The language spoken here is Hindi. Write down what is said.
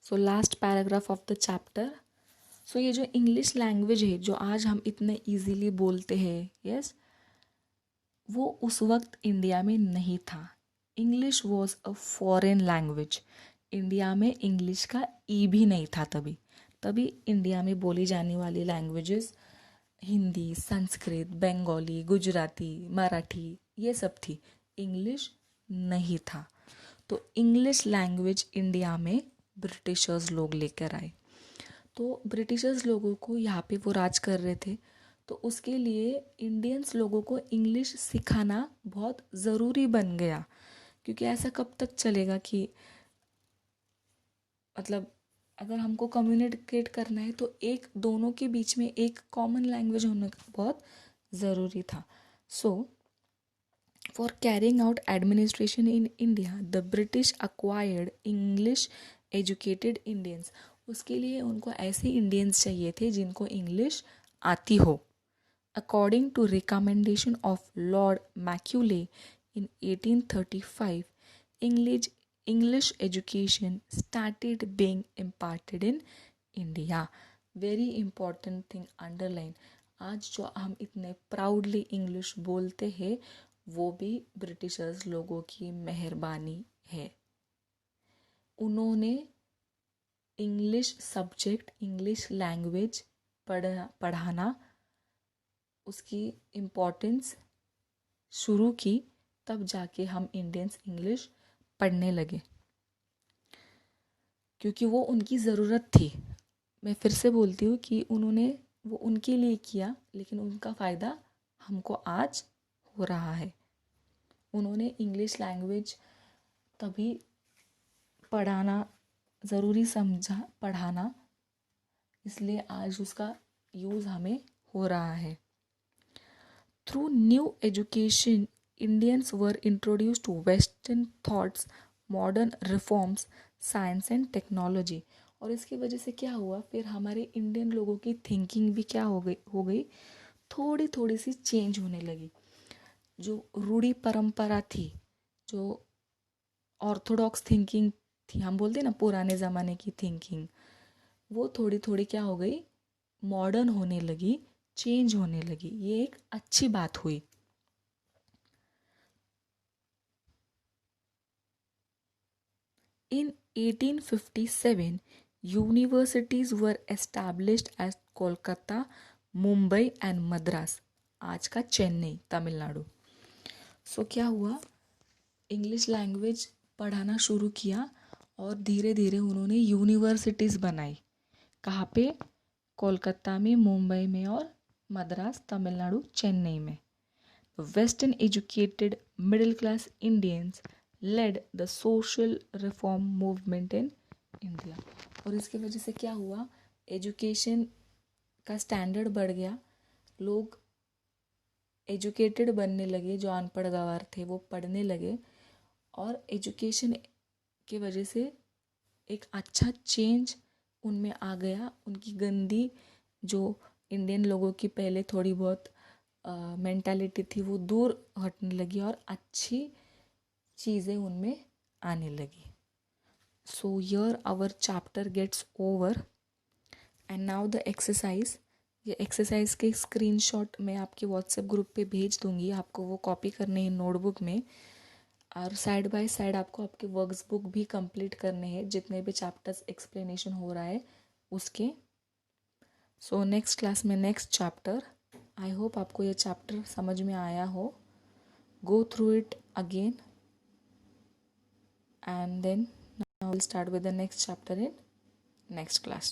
So last paragraph of the chapter. So ये जो इंग्लिश लैंग्वेज है जो आज हम इतने इजीली बोलते हैं, यस, वो उस वक्त इंडिया में नहीं था. English was a foreign language. India में इंग्लिश का ई भी नहीं था तभी. तभी इंडिया में बोली जाने वाली लैंग्वेजेस हिंदी, संस्कृत, बंगाली, गुजराती, मराठी ये सब थी. इंग्लिश नहीं था. तो इंग्लिश लैंग्वेज इंडिया में ब्रिटिशर्स लोग लेकर आए. तो ब्रिटिशर्स लोगों को यहाँ पे वो राज कर रहे थे. तो उसके लिए इंडियंस लोगों को इंग्लिश सिखाना बहुत ज़रूरी बन गया. क्योंकि ऐसा कब तक चलेगा कि मतलब अगर हमको कम्युनिकेट करना है तो एक दोनों के बीच में एक कॉमन लैंग्वेज होना बहुत ज़रूरी था. So for carrying out administration in India the British acquired English educated Indians. उसके लिए उनको ऐसे इंडियंस चाहिए थे जिनको इंग्लिश आती हो. According to recommendation of Lord Macaulay in 1835, English education started being imparted in India. Very important thing underline. आज जो हम इतने प्राउडली इंग्लिश बोलते हैं वो भी ब्रिटिशर्स लोगों की मेहरबानी है. उन्होंने इंग्लिश सब्जेक्ट, इंग्लिश लैंग्वेज पढ़ाना, उसकी इम्पोर्टेंस शुरू की. तब जाके हम इंडियंस इंग्लिश पढ़ने लगे क्योंकि वो उनकी ज़रूरत थी. मैं फिर से बोलती हूँ कि उन्होंने वो उनके लिए किया लेकिन उनका फ़ायदा हमको आज हो रहा है. उन्होंने इंग्लिश लैंग्वेज तभी पढ़ाना ज़रूरी समझा, पढ़ाना, इसलिए आज उसका यूज़ हमें हो रहा है. Through new education Indians were introduced to Western thoughts, modern reforms, science and technology. और इसकी वजह से क्या हुआ, फिर हमारे इंडियन लोगों की थिंकिंग भी क्या हो गई थोड़ी थोड़ी सी चेंज होने लगी. जो रूढ़ी परंपरा थी, जो ऑर्थोडॉक्स थिंकिंग थी, हम बोलते ना पुराने ज़माने की थिंकिंग, वो थोड़ी थोड़ी क्या हो गई, मॉडर्न होने लगी, चेंज होने लगी. ये एक अच्छी बात हुई. In 1857, universities were established at Kolkata, Mumbai and Madras. आज का चेन्नई, तमिलनाडु. सो क्या हुआ, इंग्लिश लैंग्वेज पढ़ाना शुरू किया और धीरे धीरे उन्होंने यूनिवर्सिटीज़ बनाई. कहाँ पे, कोलकाता में, मुंबई में और मद्रास, तमिलनाडु, चेन्नई में. Western educated middle class Indians led the social reform movement in India. और इसकी वजह से क्या हुआ, एजुकेशन का स्टैंडर्ड बढ़ गया. लोग एजुकेटेड बनने लगे, जो अनपढ़ गंवार थे वो पढ़ने लगे और एजुकेशन की वजह से एक अच्छा चेंज उनमें आ गया. उनकी गंदी जो इंडियन लोगों की पहले थोड़ी बहुत मेंटालिटी थी वो दूर हटने लगी और अच्छी चीज़ें उनमें आने लगी. So here our chapter gets over and now the exercise. ये एक्सरसाइज के स्क्रीनशॉट मैं आपके व्हाट्सएप ग्रुप पे भेज दूंगी. आपको वो कॉपी करने हैं नोटबुक में और साइड बाय साइड आपको आपके वर्क्स बुक भी कंप्लीट करने हैं, जितने भी चैप्टर्स एक्सप्लेनेशन हो रहा है उसके. सो नेक्स्ट क्लास में नेक्स्ट चैप्टर. आई होप आपको ये चैप्टर समझ में आया हो. Go through it again and then now we'll start with the next chapter in next class.